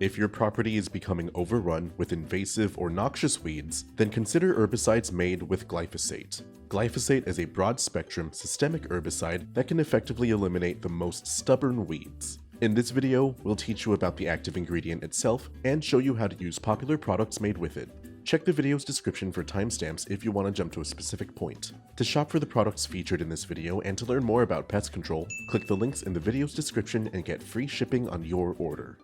If your property is becoming overrun with invasive or noxious weeds, then consider herbicides made with glyphosate. Glyphosate is a broad-spectrum systemic herbicide that can effectively eliminate the most stubborn weeds. In this video, we'll teach you about the active ingredient itself and show you how to use popular products made with it. Check the video's description for timestamps if you want to jump to a specific point. To shop for the products featured in this video and to learn more about pest control, click the links in the video's description and get free shipping on your order.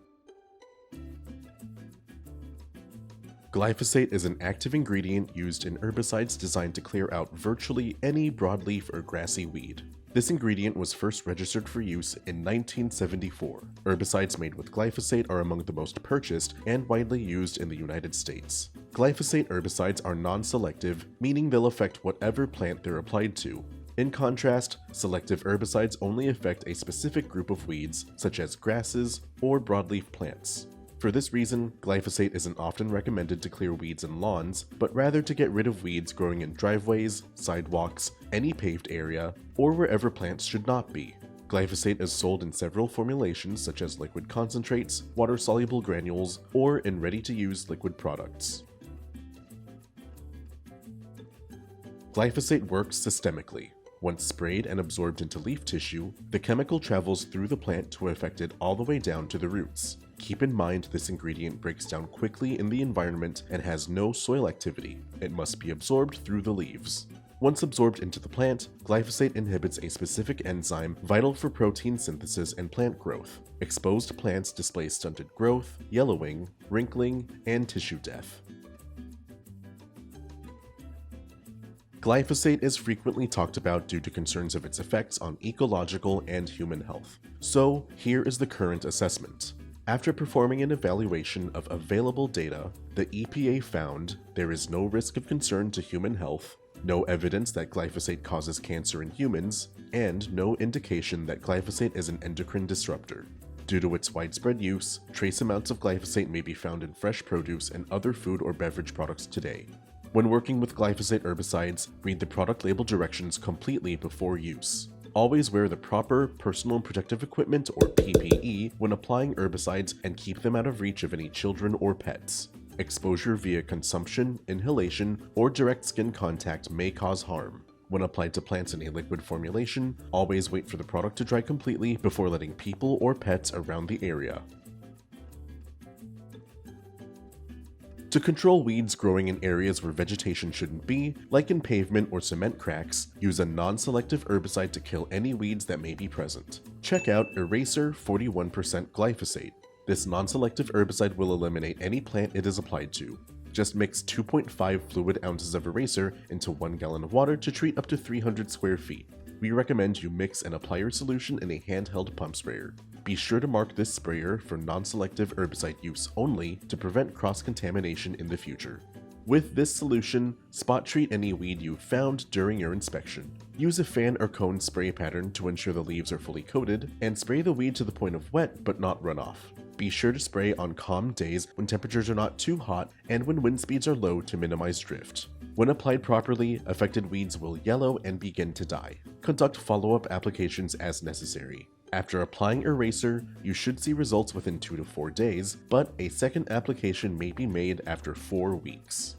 Glyphosate is an active ingredient used in herbicides designed to clear out virtually any broadleaf or grassy weed. This ingredient was first registered for use in 1974. Herbicides made with glyphosate are among the most purchased and widely used in the United States. Glyphosate herbicides are non-selective, meaning they'll affect whatever plant they're applied to. In contrast, selective herbicides only affect a specific group of weeds, such as grasses or broadleaf plants. For this reason, glyphosate isn't often recommended to clear weeds in lawns, but rather to get rid of weeds growing in driveways, sidewalks, any paved area, or wherever plants should not be. Glyphosate is sold in several formulations such as liquid concentrates, water-soluble granules, or in ready-to-use liquid products. Glyphosate works systemically. Once sprayed and absorbed into leaf tissue, the chemical travels through the plant to affect it all the way down to the roots. Keep in mind this ingredient breaks down quickly in the environment and has no soil activity. It must be absorbed through the leaves. Once absorbed into the plant, glyphosate inhibits a specific enzyme vital for protein synthesis and plant growth. Exposed plants display stunted growth, yellowing, wrinkling, and tissue death. Glyphosate is frequently talked about due to concerns of its effects on ecological and human health. So, here is the current assessment. After performing an evaluation of available data, the EPA found there is no risk of concern to human health, no evidence that glyphosate causes cancer in humans, and no indication that glyphosate is an endocrine disruptor. Due to its widespread use, trace amounts of glyphosate may be found in fresh produce and other food or beverage products today. When working with glyphosate herbicides, read the product label directions completely before use. Always wear the proper personal protective equipment or PPE when applying herbicides and keep them out of reach of any children or pets. Exposure via consumption, inhalation, or direct skin contact may cause harm. When applied to plants in a liquid formulation, always wait for the product to dry completely before letting people or pets around the area. To control weeds growing in areas where vegetation shouldn't be, like in pavement or cement cracks, use a non-selective herbicide to kill any weeds that may be present. Check out Eraser 41% Glyphosate. This non-selective herbicide will eliminate any plant it is applied to. Just mix 2.5 fluid ounces of Eraser into 1 gallon of water to treat up to 300 square feet. We recommend you mix and apply your solution in a handheld pump sprayer. Be sure to mark this sprayer for non-selective herbicide use only to prevent cross-contamination in the future. With this solution, spot treat any weed you found during your inspection. Use a fan or cone spray pattern to ensure the leaves are fully coated, and spray the weed to the point of wet but not runoff. Be sure to spray on calm days when temperatures are not too hot and when wind speeds are low to minimize drift. When applied properly, affected weeds will yellow and begin to die. Conduct follow-up applications as necessary. After applying Eraser, you should see results within 2 to 4 days, but a second application may be made after 4 weeks.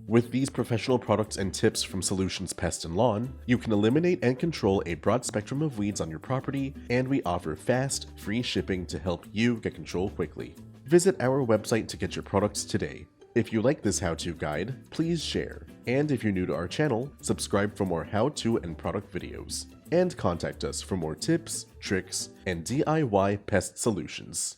With these professional products and tips from Solutions Pest and Lawn, you can eliminate and control a broad spectrum of weeds on your property, and we offer fast, free shipping to help you get control quickly. Visit our website to get your products today. If you like this how-to guide, please share. And if you're new to our channel, subscribe for more how-to and product videos. And contact us for more tips, tricks, and DIY pest solutions.